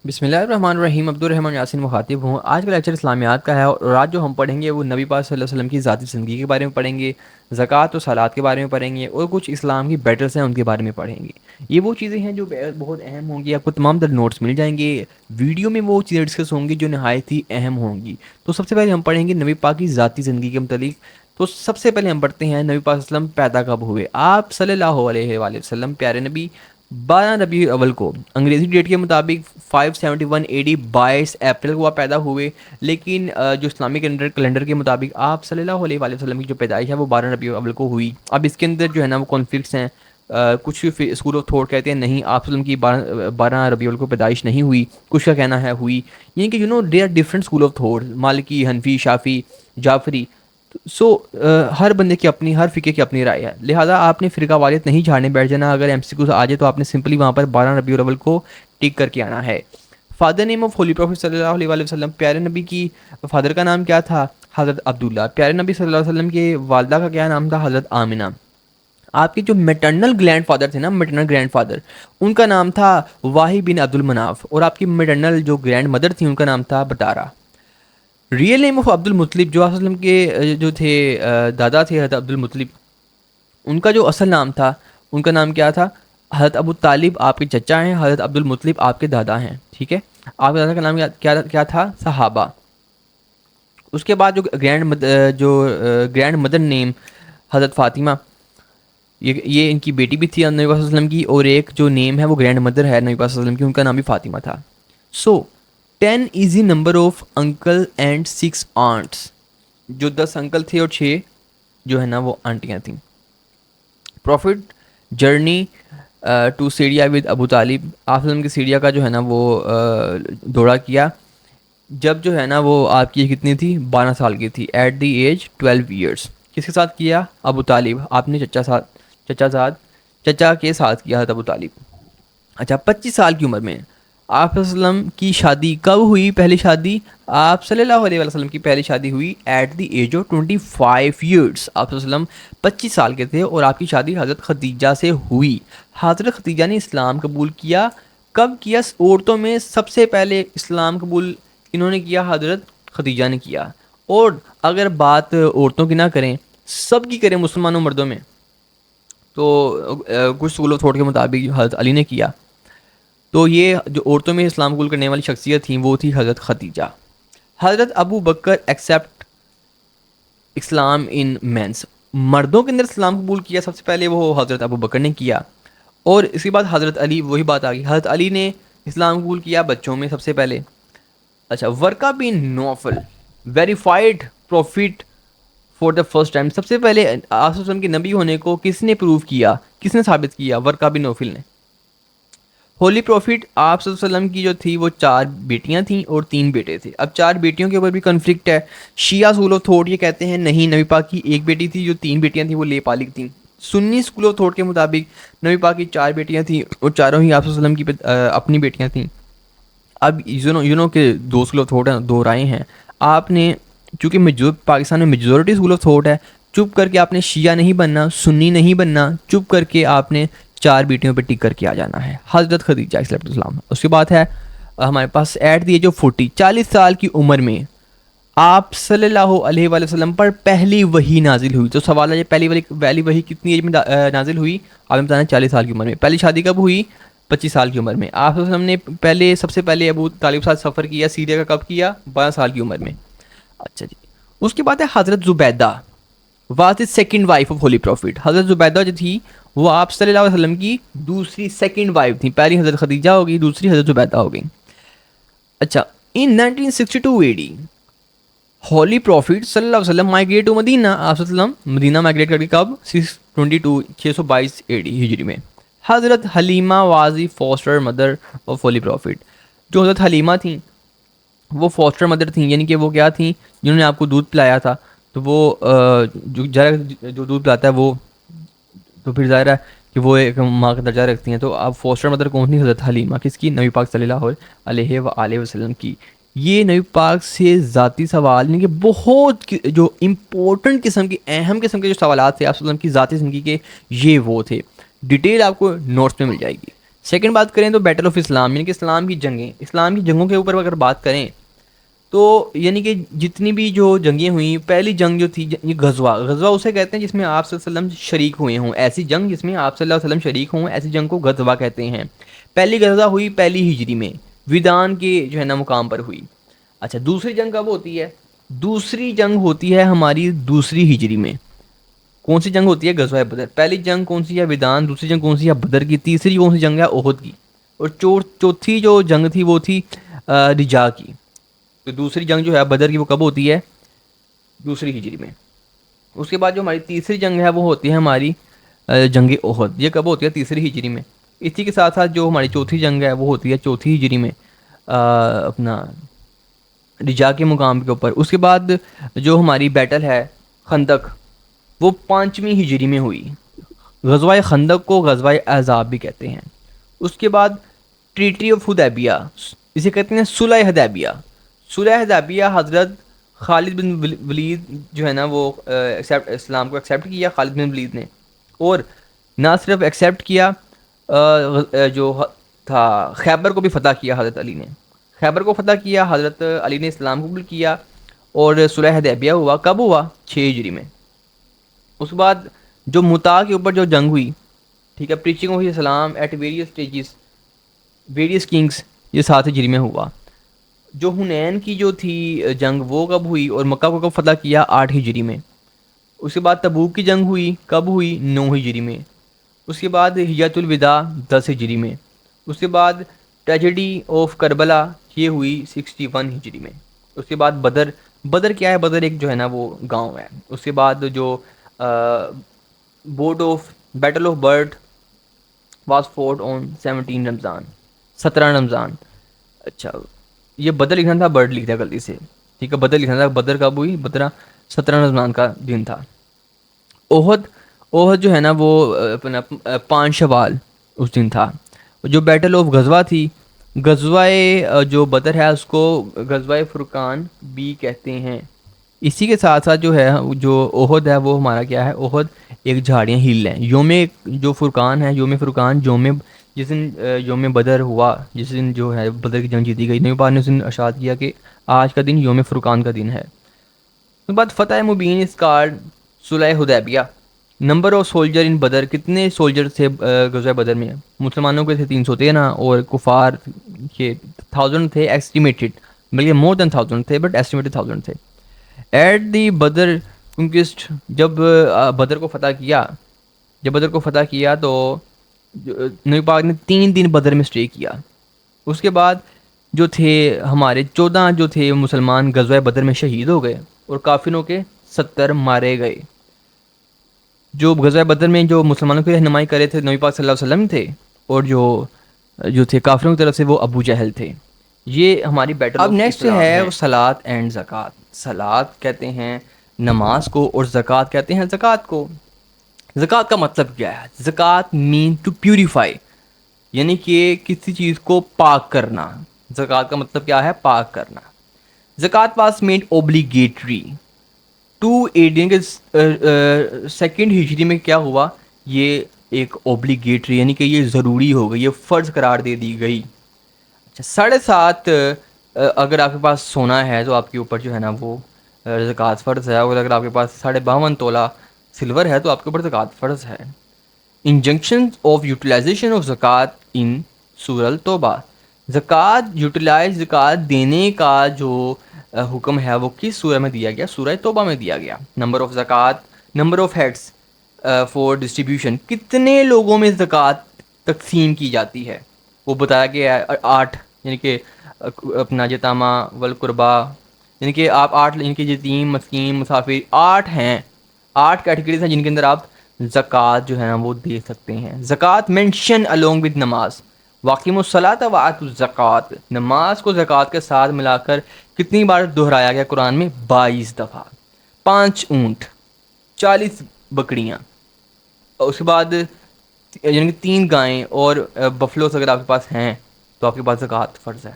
بسم اللہ الرحمن الرحیم، عبدالرحمن یاسین مخاطب ہوں۔ آج کا لیکچر اسلامیات کا ہے اور آج جو ہم پڑھیں گے وہ نبی پاک صلی اللہ علیہ وسلم کی ذاتی زندگی کے بارے میں پڑھیں گے، زکوٰۃ و صلات کے بارے میں پڑھیں گے اور کچھ اسلام کی بیٹلس ہیں ان کے بارے میں پڑھیں گے۔ یہ وہ چیزیں ہیں جو بہت اہم ہوں گی، آپ کو تمام تر نوٹس مل جائیں گے، ویڈیو میں وہ چیزیں ڈسکس ہوں گی جو نہایت ہی اہم ہوں گی۔ تو سب سے پہلے ہم پڑھیں گے نبی پاک کی ذاتی زندگی کے متعلق۔ تو سب سے پہلے ہم پڑھتے ہیں نبی پاک صلی اللہ علیہ وسلم پیدا کب ہوئے۔ آپ صلی اللہ علیہ وآلہ وسلم پیارے نبی 12 ربیع الاول کو انگریزی ڈیٹ کے مطابق 571 اے ڈی 22 اپریل کو آپ پیدا ہوئے، لیکن جو اسلامی کیلنڈر کے مطابق آپ صلی اللہ علیہ وآلہ وسلم کی جو پیدائش ہے وہ 12 ربیع الاول کو ہوئی۔ اب اس کے اندر جو ہے نا وہ کانفلکٹس ہیں، کچھ اسکول آف تھوٹ کہتے ہیں نہیں آپ وسلم کی 12 ربیع الاول کو پیدائش نہیں ہوئی، کچھ کا کہنا ہے ہوئی۔ یعنی کہ they are different school of thought, Maliki, Hanafi, شافی، جعفری۔ سو ہر بندے کی اپنی، ہر فقہ کی اپنی رائے ہے، لہٰذا آپ نے فرقہ واریت نہیں جھاڑنے بیٹھ جانا۔ اگر ایم سی کیو آ جائے تو آپ نے سمپلی وہاں پر 12 ربیع الاول کو ٹک کر کے آنا ہے۔ Father name of holy prophet صلی اللہ علیہ وآلہ وسلم، پیارے نبی کی فادر کا نام کیا تھا؟ حضرت عبداللہ۔ پیارے نبی صلی اللہ علیہ وسلم کے والدہ کا کیا نام تھا؟ حضرت آمنہ۔ آپ کے جو میٹرنل گرینڈ فادر تھے نا، میٹرنل گرینڈ فادر، ان کا نام تھا واہی بن عبد المناف، اور آپ کی میٹرنل جو گرینڈ مدر تھی ان کا نام تھا بطارہ۔ ریئل نیم آف عبد المطلب، جو وسلم کے جو تھے دادا تھے حضرت عبد المطلب، ان کا جو اصل نام تھا ان کا نام کیا تھا؟ حضرت ابو طالب آپ کے چچا ہیں، حضرت عبد المطلب آپ کے دادا ہیں، ٹھیک ہے۔ آپ کے دادا کا نام کیا تھا؟ صحابہ۔ اس کے بعد جو گرینڈ مدر نیم حضرت فاطمہ، یہ ان کی بیٹی بھی تھی نبی صلی اللہ علیہ وسلم کی، اور ایک جو نیم ہے وہ گرینڈ مدر ہے نبی صلی اللہ علیہ وسلم کی، ان کا نام بھی فاطمہ تھا۔ سو 10 easy number of uncle and 6 aunts, جو 10 انکل تھے اور 6 جو ہے نا وہ آنٹیاں تھیں۔ Prophet journey to Syria with Abu Talib, آپ وسلم کی سیریا کا جو ہے نا وہ دورہ کیا جب جو ہے نا وہ آپ کی کتنی تھی؟ 12 سال کی تھی، ایٹ دی ایج 12 ایئرس۔ کس کے ساتھ کیا؟ ابو طالب، آپ نے چچا کے ساتھ کیا حضرت ابو طالب۔ اچھا، 25 سال کی عمر میں آپ صلی اللہ علیہ وسلم کی شادی کب ہوئی؟ پہلی شادی آپ صلی اللہ علیہ وسلم کی پہلی شادی ہوئی at the age of 25 years. آپ صلی اللہ علیہ وسلم 25 سال کے تھے اور آپ کی شادی حضرت خدیجہ سے ہوئی۔ حضرت خدیجہ نے اسلام قبول کیا کب کیا؟ عورتوں میں سب سے پہلے اسلام قبول انہوں نے کیا، حضرت خدیجہ نے کیا۔ اور اگر بات عورتوں کی نہ کریں، سب کی کریں مسلمانوں مردوں میں، تو کچھ اسکول آف تھوٹ کے مطابق حضرت علی نے کیا۔ تو یہ جو عورتوں میں اسلام قبول کرنے والی شخصیت تھیں وہ تھی حضرت خدیجہ۔ حضرت ابو بکر ایکسیپٹ اسلام ان مینس، مردوں کے اندر اسلام قبول کیا سب سے پہلے وہ حضرت ابو بکر نے کیا، اور اس کے بعد حضرت علی، وہی بات آ گئی، حضرت علی نے اسلام قبول کیا بچوں میں سب سے پہلے۔ اچھا، Waraqa bin Nawfal verified prophet for the first time, سب سے پہلے آپ صلی اللہ علیہ وسلم کے نبی ہونے کو کس نے پروف کیا، کس نے ثابت کیا؟ ورقہ بن نوفل نے۔ ہولی پروفٹ آپ صلی اللہ علیہ وسلم کی جو تھی وہ 4 بیٹیاں تھیں اور 3 بیٹے تھے۔ اب 4 بیٹیوں کے اوپر بھی کنفلکٹ ہے۔ شیعہ اسکول آف تھوٹ یہ کہتے ہیں نہیں، نبی پاک کی ایک بیٹی تھی، جو 3 بیٹیاں تھیں وہ لے پالک تھیں۔ سنی اسکول آف تھوٹ کے مطابق نبی پاک کی 4 بیٹیاں تھیں اور چاروں ہی آپ صلی اللہ علیہ وسلم کی اپنی بیٹیاں تھیں۔ اب کہ 2 اسکول آف تھوٹ ہیں، 2 رائے ہیں۔ آپ نے چونکہ پاکستان میں میجورٹی اسکول آف تھوٹ ہے، چپ کر کے آپ نے شیعہ نہیں بننا، سنی نہیں بننا، چپ کر کے آپ نے 4 بیٹیوں پہ ٹک کر کے آ جانا ہے۔ حضرت خدیجہ علیہ السلام، اس کے بعد ہے ہمارے پاس ایٹ دی ایج آف 40 سال کی عمر میں آپ صلی اللہ علیہ وآلہ وسلم پر پہلی وحی نازل ہوئی۔ تو سوال ہے پہلی وحی کتنی ایج میں نازل ہوئی؟ آپ نے بتانا 40 سال کی عمر میں۔ پہلی شادی کب ہوئی؟ 25 سال کی عمر میں۔ آپ صلی اللہ علیہ وسلم نے سب سے پہلے ابو طالب ساتھ سفر کیا سیریا کا کب کیا؟ 12 سال کی عمر میں۔ اچھا جی، اس کے بعد ہے حضرت Zubaida was the second wife of holy prophet. حضرت زبیدہ جو تھی وہ آپ صلی اللہ علیہ وسلم کی دوسری سیکنڈ وائف تھی، پہلی حضرت خدیجہ ہو گئی، دوسری حضرت زبیدہ ہو گئی۔ اچھا، ان 1962 اے ڈی ہولی پروفٹ صلی اللہ علیہ وسلم مائیگریٹ ٹو مدینہ، آپ صلی اللہ علیہ وسلم مدینہ مائیگریٹ کر کے کب؟ 622 اے ڈی ہجری میں۔ حضرت Halima was the foster mother of holy prophet, جو حضرت حلیمہ تھیں وہ فاسٹر مدر تھیں، یعنی کہ وہ کیا تھیں؟ جنہوں نے آپ کو دودھ پلایا تھا، تو وہ جو دودھ پلاتا ہے وہ تو پھر ظاہر ہے کہ وہ ایک ماں کا درجہ رکھتی ہیں۔ تو اب فاسٹر مدر کون تھی؟ حضرت حلیمہ، کس کی؟ نبی پاک صلی اللہ علیہ وآلہ وسلم کی۔ یہ نبی پاک سے ذاتی سوال، یعنی کہ بہت جو امپورٹنٹ قسم کے، اہم قسم کے جو سوالات تھے آپ صلی اللہ علیہ وسلم کی ذاتی زندگی کے، یہ وہ تھے۔ ڈیٹیل آپ کو نوٹس میں مل جائے گی۔ سیکنڈ بات کریں تو بیٹل آف اسلام یعنی کہ اسلام کی جنگیں، اسلام کی جنگوں کے اوپر اگر بات کریں تو یعنی کہ جتنی بھی جو جنگیں ہوئیں، پہلی جنگ جو تھی یہ غزوہ اسے کہتے ہیں جس میں آپ صلی اللہ علیہ وسلم شریک ہوئے ہوں، ایسی جنگ جس میں آپ صلی اللہ علیہ وسلم شریک ہوں، ایسی جنگ کو غزوہ کہتے ہیں۔ پہلی غزوہ ہوئی پہلی ہجری میں، ودان کے جو ہے نا مقام پر ہوئی۔ اچھا دوسری جنگ کب ہوتی ہے؟ دوسری جنگ ہوتی ہے ہماری دوسری ہجری میں۔ کون سی جنگ ہوتی ہے؟ غزوہ بدر۔ پہلی جنگ کون سی ہے؟ ودان۔ دوسری جنگ کون سی ہے؟ بدر کی۔ تیسری کون سی جنگ ہے؟ احد کی۔ اور چوتھی جو جنگ تھی وہ تھی رجا کی۔ تو دوسری جنگ جو ہے بدر کی وہ کب ہوتی ہے؟ دوسری ہجری میں۔ اس کے بعد جو ہماری تیسری جنگ ہے وہ ہوتی ہے ہماری جنگ احد۔ یہ کب ہوتی ہے؟ تیسری ہجری میں۔ اسی کے ساتھ ساتھ جو ہماری چوتھی جنگ ہے وہ ہوتی ہے چوتھی ہجری میں، اپنا رجا کے مقام کے اوپر۔ اس کے بعد جو ہماری بیٹل ہے خندق وہ پانچویں ہجری میں ہوئی۔ غزوہ خندق کو غزوہ احزاب بھی کہتے ہیں۔ اس کے بعد ٹریٹی آف حدیبیہ، اسے کہتے ہیں صلح حدیبیہ۔ صلح حدیبیہ حضرت خالد بن ولید جو ہے نا وہ اسلام کو ایکسیپٹ کیا خالد بن ولید نے، اور نہ صرف ایکسیپٹ کیا، جو تھا خیبر کو بھی فتح کیا حضرت علی نے۔ خیبر کو فتح کیا، حضرت علی نے اسلام قبول کیا، اور صلح حدیبیہ ہوا کب ہوا؟ 6 ہجری میں۔ اس کے بعد جو متا کے اوپر جو جنگ ہوئی، ٹھیک ہے، preaching of Islam at various stages various kings, یہ 7 ہجری میں ہوا۔ جو حنین کی جو تھی جنگ وہ کب ہوئی اور مکہ کو کب فتح کیا؟ 8 ہجری میں۔ اس کے بعد تبوک کی جنگ ہوئی کب ہوئی؟ 9 ہجری میں۔ اس کے بعد حجۃ الوداع 10 ہجری میں۔ اس کے بعد ٹریجڈی آف کربلا یہ ہوئی 61 ہجری میں۔ اس کے بعد بدر کیا ہے؟ بدر ایک جو ہے نا وہ گاؤں ہے۔ اس کے بعد جو بیٹل آف برڈ was fought on 17 Ramadan, 17 Ramadan. اچھا یہ بدر لکھنا تھا، برڈ لکھ دیا غلطی سے، ٹھیک ہے، بدر لکھنا تھا۔ بدر کب ہوئی؟ 17 رمضان کا دن تھا۔ اوہد جو ہے نا وہ اپنا 5 شوال اس دن تھا۔ جو بیٹل آف غزوہ تھی، غزوہ جو بدر ہے اس کو غزوہ فرقان بھی کہتے ہیں۔ اسی کے ساتھ ساتھ جو ہے جو احد ہے وہ ہمارا کیا ہے؟ احد ایک جھاڑیاں ہل ہے۔ یوم جو فرقان ہے، یوم فرقان جس دن یوم بدر ہوا، جس دن جو ہے بدر کی جنگ جیتی گئی، نبی پاک نے اس دن ارشاد کیا کہ آج کا دن یوم فرقان کا دن ہے۔ اس کے بعد فتح مبین اس کارڈ صلح حدیبیہ۔ نمبر آف سولجر ان بدر، کتنے سولجر تھے غزوہ بدر میں؟ مسلمانوں کے تھے 313 اور کفار کے 1000 تھے ایسٹیمیٹڈ، بلکہ مور دین 1000 تھے بٹ ایسٹیمیٹڈ 1000 تھے۔ ایٹ دی بدر کنکسٹ، جب بدر کو فتح کیا تو نبی پاک نے 3 دن بدر میں اسٹے کیا۔ اس کے بعد جو تھے ہمارے 14 جو تھے مسلمان غزوہ بدر میں شہید ہو گئے، اور کافروں کے 70 مارے گئے۔ جو غزوہ بدر میں جو مسلمانوں کی رہنمائی کرے تھے نبی پاک صلی اللہ علیہ وسلم تھے، اور جو تھے کافروں کی طرف سے وہ ابو جہل تھے۔ یہ ہماری بیٹل۔ اب نیکسٹ ہے وہ صلاۃ اینڈ زکوٰۃ۔ صلاۃ کہتے ہیں نماز کو، اور زکوٰۃ کہتے ہیں زکوٰۃ کو۔ زکوٰۃ کا مطلب کیا ہے؟ زکوٰۃ مین ٹو پیوریفائی، یعنی کہ کسی چیز کو پاک کرنا۔ زکوٰۃ کا مطلب کیا ہے؟ پاک کرنا۔ زکوٰۃ was made obligatory to adding second ہجری میں کیا ہوا؟ یہ ایک اوبلیگیٹری یعنی کہ یہ ضروری ہو گئی، یہ فرض قرار دے دی گئی۔ اچھا 7.5 اگر آپ کے پاس سونا ہے تو آپ کے اوپر جو ہے نا وہ زکوٰۃ فرض ہے، اور اگر آپ کے پاس 52.5 تولہ سلور ہے تو آپ کے اوپر زکوٰۃ فرض ہے۔ انجنکشن آف یوٹیلائزیشن آف زکوٰۃ ان سورہ التوبہ، زکوٰۃ دینے کا جو حکم ہے وہ کس سورہ میں دیا گیا؟ سورہ توبہ میں دیا گیا۔ نمبر آف زکوٰۃ، number of heads for distribution, کتنے لوگوں میں زکوٰۃ تقسیم کی جاتی ہے؟ وہ بتایا گیا ہے 8، یعنی کہ اپنا یتامہ والقربا، یعنی کہ آپ 8، یعنی کہ یتیم، مسکین، مسافر، 8 ہیں، 8 کیٹیگریز ہیں جن کے اندر آپ زکوٰۃ جو ہے نا وہ دے سکتے ہیں۔ زکوٰۃ مینشن along with نماز، واقیموا الصلاۃ وآتوا الزکوٰۃ، نماز کو زکوٰۃ کے ساتھ ملا کر کتنی بار دہرایا گیا قرآن میں؟ 22 دفعہ۔ 5 اونٹ، 40 بکریاں، اس کے بعد یعنی کہ 3 گائیں اور بفلوز اگر آپ کے پاس ہیں تو آپ کے پاس زکوٰۃ فرض ہے۔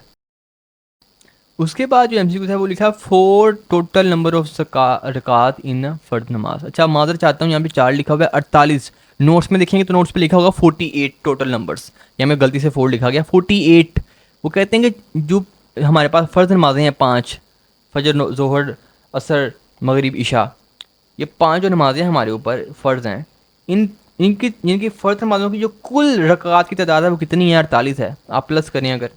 اس کے بعد جو MCQ ہے وہ لکھا 4 ٹوٹل نمبر آف رکعات ان فرض نماز۔ اچھا معذرت چاہتا ہوں، یہاں پہ 4 لکھا ہوا ہے، 48 نوٹس میں دیکھیں گے تو نوٹس پہ لکھا ہوگا 48 ٹوٹل نمبرس، یا میں غلطی سے 4 لکھا گیا 48. وہ کہتے ہیں کہ جو ہمارے پاس فرض نمازیں ہیں 5، فجر، ظہر، عصر، مغرب، عشاء، یہ 5 جو نمازیں ہمارے اوپر فرض ہیں، ان کی فرض نمازوں کی جو کل رکعات کی تعداد ہے وہ کتنی ہے؟ 48 ہے. آپ پلس کریں، اگر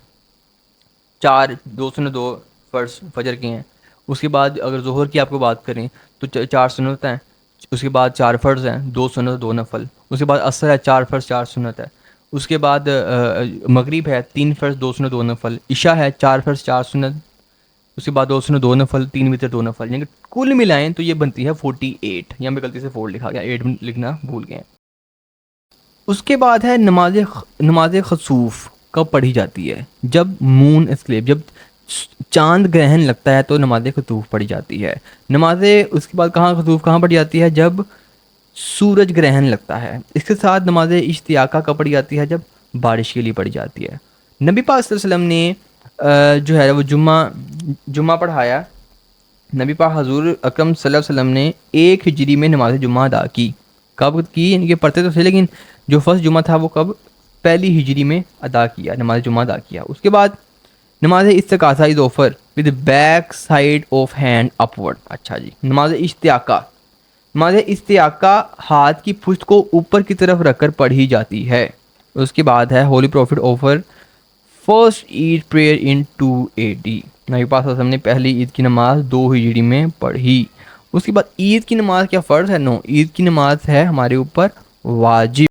4 202 فرض فجر کے ہیں، اس کے بعد اگر ظہر کی آپ کو بات کریں تو 4 سنت ہیں، اس کے بعد 4 فرض ہیں، 2 سنت 2 نفل، اس کے بعد عصر ہے 4 فرض 4 سنت ہے، اس کے بعد مغرب ہے 3 فرض 2 سنت 2 نفل، عشاء ہے 4 فرض 4 سنت، اس کے بعد 2 سنت 2 نفل، 3 وتر 2 نفل، یعنی کہ کل ملائیں تو یہ بنتی ہے 48. یہاں پہ غلطی سے 4 لکھا گیا، 8 لکھنا بھول گئے. اس کے بعد ہے نماز خسوف. کب پڑھی جاتی ہے؟ جب مون اسکلیپ، جب چاند گرہن لگتا ہے تو نماز خسوف پڑھی جاتی ہے. اس کے بعد خسوف کہاں پڑھی جاتی ہے؟ جب سورج گرہن لگتا ہے. اس کے ساتھ نماز اشتیاقہ کب پڑھی جاتی ہے؟ جب بارش کے لیے پڑھی جاتی ہے. نبی پاک صلی اللہ علیہ وسلم نے جو ہے وہ جمعہ پڑھایا. نبی پاک حضور اکرم صلی اللہ علیہ وسلم نے 1 ہجری میں نماز جمعہ ادا کی. کب کی؟ ان کے پڑھتے تو تھے لیکن جو فرسٹ جمعہ تھا وہ کب؟ 1 ہجری میں ادا کیا، نماز جمعہ ادا کیا. اس کے بعد نماز استغاثہ is offered with back side of hand upward. اچھا جی، نماز استیاقہ ہاتھ کی پشت کو اوپر کی طرف رکھ کر پڑھی جاتی ہے. اس کے بعد ہے ہولی پروفٹ اوفر فرسٹ عید پریئر ان 2 AD. نبی پاک صلی اللہ علیہ وسلم نے پہلی عید کی نماز 2 ہجری میں پڑھی. اس کے بعد عید کی نماز کیا فرض ہے؟ نو، عید کی نماز ہے ہمارے اوپر واجب.